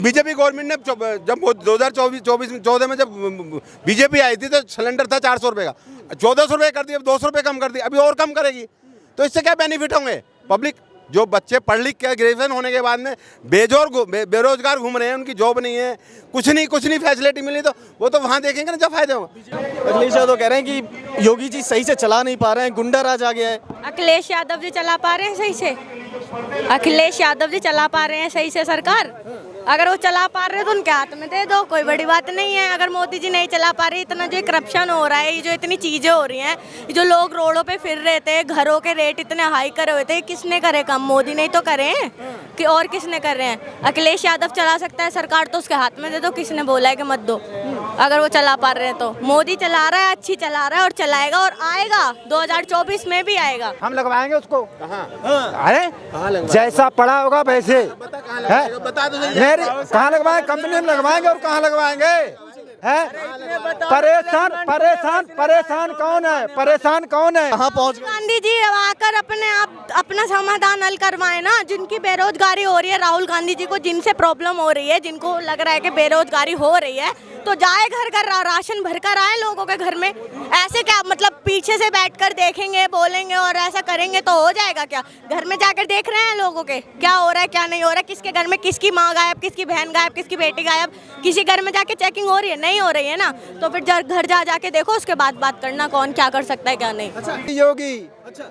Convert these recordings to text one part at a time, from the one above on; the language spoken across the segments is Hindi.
बीजेपी गवर्नमेंट ने जब 2024 में जब बीजेपी आई थी तो सिलेंडर था 400 रुपये का, 1400 रुपये कर दिया, अब 200 रुपये कम कर दिया, अभी और कम करेगी। तो इससे क्या बेनिफिट होंगे? पब्लिक जो बच्चे पढ़ लिख के ग्रेजुएशन होने के बाद में बेरोजगार घूम रहे हैं, उनकी जॉब नहीं है, कुछ नहीं फैसिलिटी मिली, तो वो तो वहाँ देखेंगे ना जब फायदे होंगे। अखिलेश यादव कह रहे हैं कि योगी जी सही से चला नहीं पा रहे हैं, गुंडा राज आ गया है। अखिलेश यादव जी चला पा रहे हैं सही से? अखिलेश यादव जी चला पा रहे हैं सही से सरकार? अगर वो चला पा रहे हैं तो उनके हाथ में दे दो, कोई बड़ी बात नहीं है। अगर मोदी जी नहीं चला पा रहे, इतना जो करप्शन हो रहा है, ये जो इतनी चीज़ें हो रही हैं, जो लोग रोडों पे फिर रहे थे, घरों के रेट इतने हाई करे हुए थे, किसने करे कम? मोदी नहीं तो करे कि और किसने कर रहे हैं? अखिलेश यादव चला सकता है सरकार, तो उसके हाथ में दे दो। किसने बोला है कि मत दो? अगर वो चला पा रहे हैं तो मोदी चला रहा है, अच्छी चला रहा है और चलाएगा और आएगा 2024 में भी आएगा। हम लगवाएंगे उसको। अरे जैसा पड़ा होगा वैसे बता दो कहाँ लगवाएंगे? कंपनी में लगवाएंगे और कहाँ लगवाएंगे? परेशान कौन है? परेशान कौन है? कहाँ पहुँच गए? गांधी जी आकर अपना समाधान हल करवाए ना। जिनकी बेरोजगारी हो रही है, राहुल गांधी जी को जिनसे प्रॉब्लम हो रही है, जिनको लग रहा है कि बेरोजगारी हो रही है, तो जाए घर राशन भर कर आए लोगों के घर में। ऐसे क्या मतलब पीछे से बैठकर देखेंगे, बोलेंगे और ऐसा करेंगे तो हो जाएगा क्या? घर में जाकर देख रहे हैं लोगों के क्या हो रहा है, क्या नहीं हो रहा है, किसके घर में किसकी माँ गायब, किसकी बहन गायब, किसकी बेटी गायब, किसी घर में जाके चेकिंग हो रही है? नहीं हो रही है ना। तो फिर घर जाके देखो, उसके बाद बात करना कौन क्या कर सकता है क्या नहीं। योगी।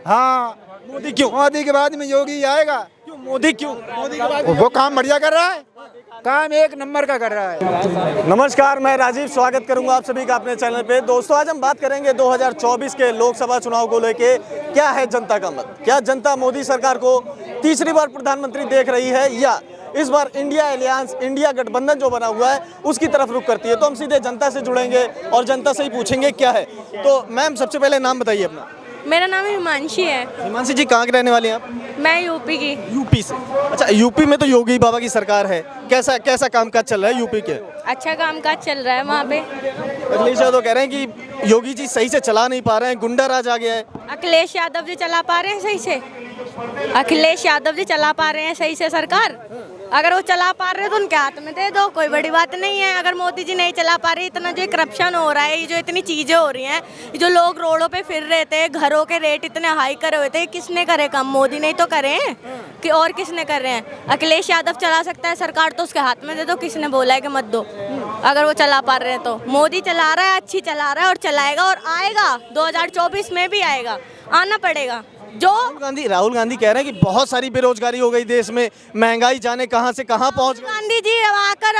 हाँ, मोदी क्यों? मोदी के बाद में योगी आएगा। क्यों मोदी क्यों? वो काम बढ़िया कर रहा है, काम एक नंबर का कर रहा है। नमस्कार, मैं राजीव स्वागत करूंगा आप सभी का अपने चैनल पे। दोस्तों, आज हम बात करेंगे 2024 के लोकसभा चुनाव को लेके। क्या है जनता का मत? क्या जनता मोदी सरकार को तीसरी बार प्रधानमंत्री देख रही है, या इस बार इंडिया अलियांस, इंडिया गठबंधन जो बना हुआ है उसकी तरफ रुख करती है? तो हम सीधे जनता से जुड़ेंगे और जनता से ही पूछेंगे क्या है। तो मैम, सबसे पहले नाम बताइए अपना। मेरा नाम हिमांशी है। हिमांशी जी, कहाँ के रहने वाले हैं आप? मैं यूपी की। यूपी से? अच्छा, यूपी में तो योगी बाबा की सरकार है, कैसा कामकाज चल रहा है यूपी के? अच्छा कामकाज चल रहा है वहाँ पे। अखिलेश यादव कह रहे हैं कि योगी जी सही से चला नहीं पा रहे हैं, गुंडा राज आ गया है। अखिलेश यादव जी चला पा रहे हैं सही से? अखिलेश यादव जी चला पा रहे हैं सही से सरकार? अगर वो चला पा रहे हैं तो उनके हाथ में दे दो, कोई बड़ी बात नहीं है। अगर मोदी जी नहीं चला पा रही, इतना जो करप्शन हो रहा है, ये जो इतनी चीज़ें हो रही हैं, जो लोग रोडों पे फिर रहे थे, घरों के रेट इतने हाई करे हुए थे, किसने करे कम? मोदी नहीं तो करे कि और किसने कर रहे हैं? अखिलेश यादव चला सकता है सरकार, तो उसके हाथ में दे दो। किसने बोला है कि मत दो? अगर वो चला पा रहे हैं तो मोदी चला रहा है, अच्छी चला रहा है और चलाएगा और आएगा 2024 में भी आएगा, आना पड़ेगा। जो राहुल गांधी कह रहे हैं कि बहुत सारी बेरोजगारी हो गई देश में, महंगाई जाने कहाँ से कहाँ पहुँच गई। गांधी जी आकर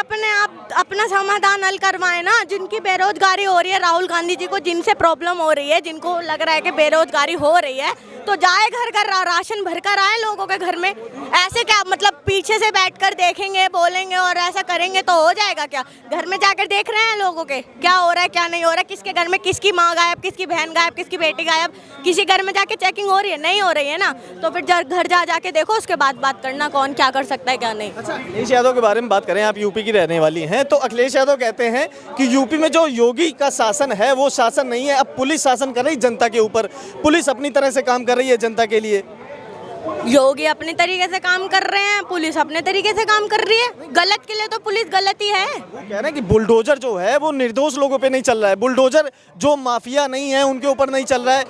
अपना समाधान हल करवाए ना। जिनकी बेरोजगारी हो रही है, राहुल गांधी जी को जिनसे प्रॉब्लम हो रही है, जिनको लग रहा है कि बेरोजगारी हो रही है, तो जाए घर राशन भर कर आए लोगों के घर में। ऐसे क्या मतलब पीछे से बैठकर देखेंगे, बोलेंगे और ऐसा करेंगे तो हो जाएगा क्या? घर में जाकर देख रहे हैं लोगों के क्या हो रहा है, क्या नहीं हो रहा है, किसके घर में किसकी माँ गायब, किसकी बहन गायब, किसकी बेटी गायब, किसी घर में जाके चेकिंग हो रही है? नहीं हो रही है ना। तो फिर घर जाके देखो, उसके बाद बात करना कौन क्या कर सकता है क्या नहीं। अच्छा, अखिलेश यादव के बारे में बात करें, आप यूपी की रहने वाली हैं, तो अखिलेश यादव कहते हैं कि यूपी में जो योगी का शासन है वो शासन नहीं है, अब पुलिस शासन कर रही जनता के ऊपर, पुलिस अपनी तरह से काम कर रही है जनता के लिए। योगी अपने तरीके से काम कर रहे हैं, पुलिस अपने तरीके से काम कर रही है। गलत के लिए तो पुलिस गलत ही है। वो कह रहे हैं कि बुलडोजर जो है वो निर्दोष लोगों पे नहीं चल रहा है, बुलडोजर जो माफिया नहीं है उनके ऊपर नहीं चल रहा है,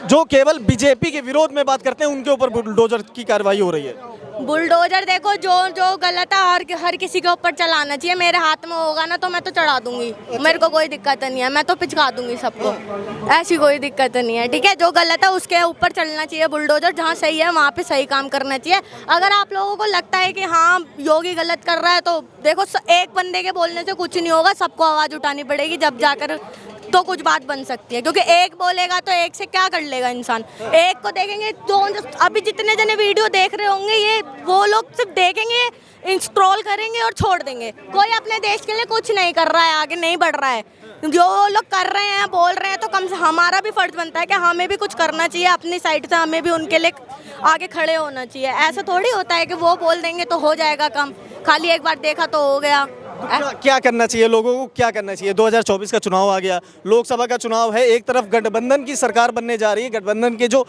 जो केवल बीजेपी के विरोध में बात करते हैं उनके ऊपर बुलडोजर की कार्रवाई हो रही है। बुलडोजर देखो, जो गलत है हर किसी के ऊपर चलाना चाहिए। मेरे हाथ में होगा ना तो मैं तो चढ़ा दूंगी, मेरे को कोई दिक्कत नहीं है, मैं तो पिचका दूंगी सबको, ऐसी कोई दिक्कत नहीं है। ठीक है, जो गलत है उसके ऊपर चलना चाहिए बुलडोजर, जहाँ सही है वहाँ पे सही काम करना चाहिए। अगर आप लोगों को लगता है कि हाँ योगी गलत कर रहा है, तो देखो एक बंदे के बोलने से कुछ नहीं होगा, सबको आवाज़ उठानी पड़ेगी, जब जाकर तो कुछ बात बन सकती है। क्योंकि एक बोलेगा तो एक से क्या कर लेगा इंसान? एक को देखेंगे, अभी जितने जने वीडियो देख रहे होंगे, ये वो लोग सिर्फ देखेंगे, स्क्रॉल करेंगे और छोड़ देंगे। कोई अपने देश के लिए कुछ नहीं कर रहा है, आगे नहीं बढ़ रहा है। जो लोग कर रहे हैं, बोल रहे हैं, तो कम से हमारा भी फर्ज बनता है कि हमें भी कुछ करना चाहिए अपनी साइड से, हमें भी उनके लिए आगे खड़े होना चाहिए। ऐसा थोड़ी होता है कि वो बोल देंगे तो हो जाएगा काम, खाली एक बार देखा तो हो गया। क्या करना चाहिए लोगों को, क्या करना चाहिए? 2024 का चुनाव आ गया, लोकसभा का चुनाव है, एक तरफ गठबंधन की सरकार बनने जा रही है, गठबंधन के जो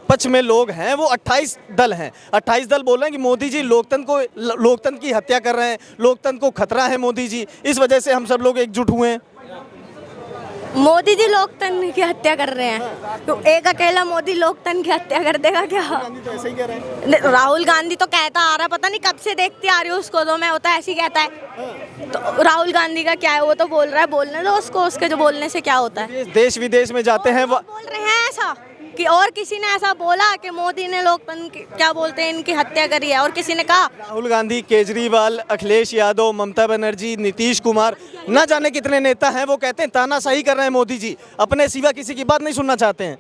पक्ष में लोग हैं वो 28 दल हैं। 28 दल बोल रहे हैं कि मोदी जी लोकतंत्र की हत्या कर रहे हैं, लोकतंत्र को खतरा है मोदी जी, इस वजह से हम सब लोग एकजुट हुए हैं। मोदी जी लोकतंत्र की हत्या कर रहे हैं तो एक अकेला मोदी लोकतंत्र की हत्या कर देगा क्या? तो ऐसे ही कह रहे हैं। राहुल गांधी तो कहता आ रहा, पता नहीं कब से देखती आ रही हूँ उसको, तो मैं होता ऐसे ही कहता है। तो राहुल गांधी का क्या है, वो तो बोल रहा है, बोलने दो उसको, उसके जो बोलने से क्या होता है। देश विदेश में जाते हैं वो बोल रहे हैं ऐसा कि और किसी ने ऐसा बोला कि मोदी ने लोकतंत्र क्या बोलते हैं इनकी हत्या करी है, और किसी ने कहा? राहुल गांधी, केजरीवाल, अखिलेश यादव, ममता बनर्जी, नीतीश कुमार, न जाने कितने नेता हैं, वो कहते हैं तानाशाही कर रहे हैं मोदी जी, अपने सिवा किसी की बात नहीं सुनना चाहते हैं।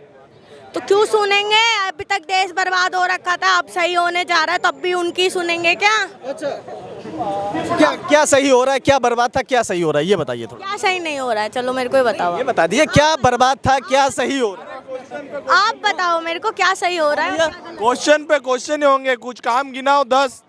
तो क्यों सुनेंगे? अभी तक देश बर्बाद हो रखा था, अब सही होने जा रहा है, तब भी उनकी सुनेंगे क्या? क्या सही हो रहा है, क्या बर्बाद था, क्या सही हो रहा है, ये बताइए थोड़ा। क्या सही नहीं हो रहा है, चलो मेरे को ही बताओ। ये बता दीजिए क्या बर्बाद था, क्या सही हो रहा है। आप बताओ मेरे को क्या सही हो रहा है। क्वेश्चन पे क्वेश्चन ही होंगे, कुछ काम गिनाओ 10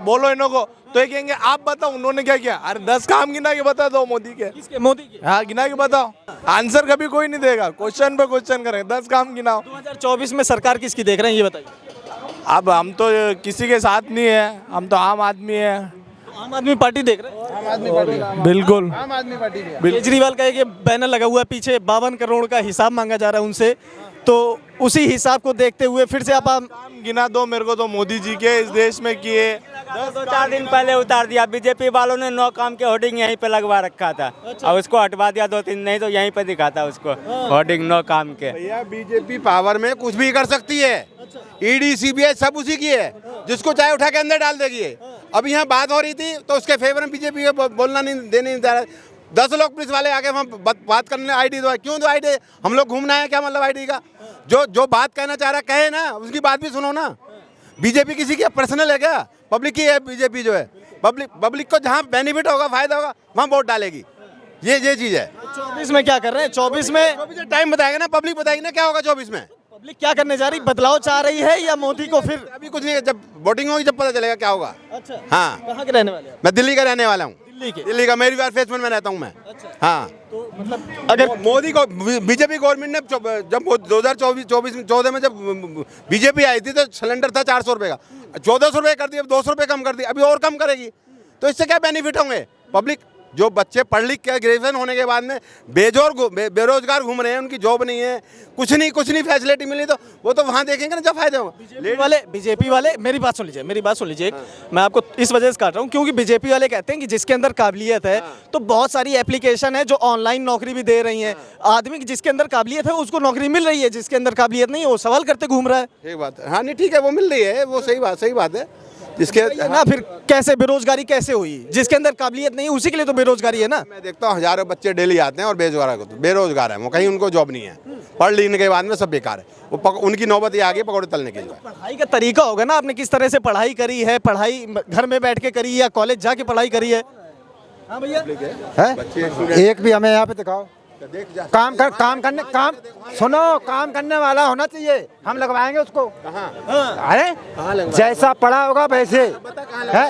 बोलो इन्हों को, तो ये कहेंगे आप बताओ उन्होंने क्या किया। अरे 10 काम गिना के बता दो मोदी के। किसके? मोदी के। हाँ गिना के बताओ, आंसर कभी कोई नहीं देगा, क्वेश्चन पे क्वेश्चन करेंगे, 10 काम गिनाओ। 2024 में सरकार किसकी देख रहे हैं, ये बताइए। अब हम तो किसी के साथ नहीं है, हम तो आम आदमी है। आम आदमी पार्टी देख रहे हैं। बिल्कुल केजरीवाल का एक बैनर लगा हुआ है पीछे, 52 करोड़ का हिसाब मांगा जा रहा है उनसे, तो उसी हिसाब को देखते हुए फिर से आप काम गिना दो मेरे को, तो मोदी जी के इस देश में किए। 2-4 दिन पहले उतार दिया बीजेपी वालों ने, 9 काम के होर्डिंग यहीं पे लगवा रखा था। और उसको हटवा दिया 2-3, नहीं तो यहीं पे दिखाता उसको होर्डिंग 9 काम के। भैया बीजेपी पावर में कुछ भी कर सकती है, ईडी सीबीआई सब उसी की है, जिसको चाहे उठा के अंदर डाल देगी। अब यहाँ बात हो रही थी तो उसके फेवर में बीजेपी को बोलना नहीं देने नहीं दे रहा। 10 लोग पुलिस वाले आके वहाँ बात करने, आईडी दो, क्यों दो आईडी? हम लोग घूमना है क्या मतलब आईडी का? जो बात कहना चाह रहा है कहे ना, उसकी बात भी सुनो ना। बीजेपी किसी की पर्सनल है क्या? पब्लिक की है बीजेपी, जो है पब्लिक को जहाँ बेनिफिट होगा, फायदा होगा, वहाँ वोट डालेगी। ये चीज़ है। 24 में क्या कर रहे हैं? 24 में टाइम बताएगा ना, पब्लिक बताएगी ना क्या होगा 24 में। पब्लिक क्या करने जा रही, बदलाव चाह रही है या मोदी को फिर? अभी कुछ नहीं है, जब वोटिंग होगी जब पता चलेगा क्या होगा। अच्छा, हाँ, कहाँ के रहने वाले हैं? मैं दिल्ली का रहने वाला हूँ। दिल्ली का मेरी बार फेसमेंट में रहता हूँ मैं। हाँ, तो मतलब अगर मोदी को बीजेपी गवर्नमेंट ने जब 2014 में जब बीजेपी आई थी तो सिलेंडर था 400 रुपये का, 1400 रुपये कर दिया, 200 रुपये कम कर दिया, अभी और कम करेगी। तो इससे क्या बेनिफिट होंगे? पब्लिक जो बच्चे पढ़ लिख के ग्रेजुएशन होने के बाद में बेरोजगार घूम रहे हैं, उनकी जॉब नहीं है, कुछ नहीं फैसिलिटी मिली, तो वो तो वहाँ देखेंगे ना जब फायदे होंगे। बीजेपी वाले मेरी बात सुन लीजिए। मैं आपको इस वजह से काट रहा हूँ क्योंकि बीजेपी वाले कहते हैं कि जिसके अंदर काबिलियत है, तो बहुत सारी एप्लीकेशन है जो ऑनलाइन नौकरी भी दे रही हैं। आदमी जिसके अंदर काबिलियत है उसको नौकरी मिल रही है, जिसके अंदर काबिलियत नहीं है वो सवाल करते घूम रहा है। ठीक बात है। हाँ नहीं ठीक है, वो मिल रही है, वो सही बात है। जिसके ना फिर कैसे बेरोजगारी कैसे हुई? जिसके अंदर काबिलियत नहीं है उसी के लिए तो बेरोजगारी है ना। मैं देखता हूँ हजारों बच्चे डेली आते हैं और बेरोजगार है, वो कहीं उनको जॉब नहीं है, पढ़ लिखने के बाद में सब बेकार है, वो उनकी नौबत ही आ गई पकौड़े तलने के लिए। पढ़ाई का तरीका होगा ना, आपने किस तरह से पढ़ाई करी है, पढ़ाई घर में बैठ के करी या कॉलेज जाके पढ़ाई करी है? हाँ भैया, एक भी हमें यहाँ पे दिखाओ। काम करने वाला होना चाहिए, हम लगवाएंगे उसको। अरे जैसा पढ़ा होगा वैसे है।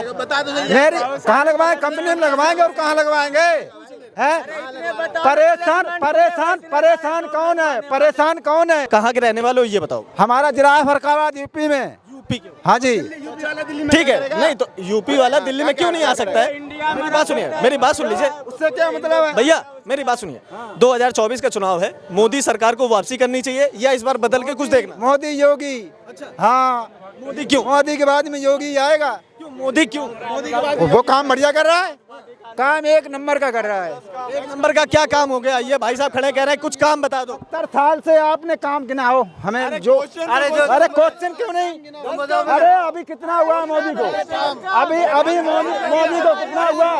मेरी कहाँ लगवाएंगे? कंपनी में लगवाएंगे और कहाँ लगवाएंगे? है परेशान कौन है? कहाँ के रहने वाले हो ये बताओ। हमारा जिला है फरखाबाद, यूपी में। हाँ जी, ठीक है। नहीं तो यूपी वाला दिल्ली में क्यों नहीं आ सकता है? मेरी बात सुन लीजिए। उससे क्या मतलब है भैया? मेरी बात सुनिए। 2024 का चुनाव है, मोदी सरकार को वापसी करनी चाहिए या इस बार बदल के कुछ देखना? मोदी योगी। हाँ, मोदी क्यों? मोदी के बाद में योगी आएगा। क्यों मोदी क्यों? वो काम बढ़िया कर रहा है, काम एक नंबर का कर रहा है। एक नंबर का क्या काम हो गया? ये भाई साहब खड़े कह रहे हैं कुछ काम बता दो। 70 साल से आपने काम गिनाओ हमें। अरे क्वेश्चन क्यों नहीं? अरे अभी कितना हुआ मोदी को? अभी मोदी को कितना हुआ?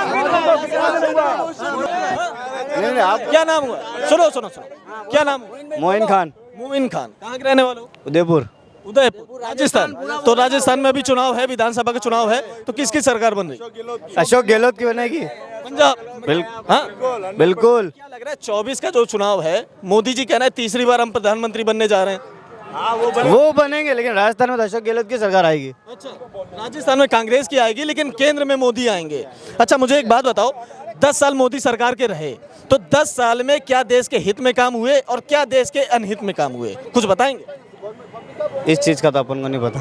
मोदी को कितना दिन हुआ? आप क्या नाम हुआ? सुनो क्या नाम? मोइन खान। मोइन खान। कहाँ के रहने वाले हो? उदयपुर राजस्थान। तो राजस्थान में अभी चुनाव है, विधानसभा का चुनाव है, तो किसकी सरकार बन रही? अशोक गहलोत की बनेगी पंजाब। हाँ बिल्कुल। क्या लग रहा है 24 का जो चुनाव है, मोदी जी कह रहे हैं तीसरी बार हम प्रधानमंत्री बनने जा रहे हैं। वो बनेंगे, लेकिन राजस्थान में तो अशोक गहलोत की सरकार आएगी। अच्छा, राजस्थान में कांग्रेस की आएगी लेकिन केंद्र में मोदी आएंगे। अच्छा मुझे एक बात बताओ, 10 साल मोदी सरकार के रहे तो 10 साल में क्या देश के हित में काम हुए और क्या देश के अनहित में काम हुए, कुछ बताएंगे? इस चीज़ का तो अपन को नहीं पता।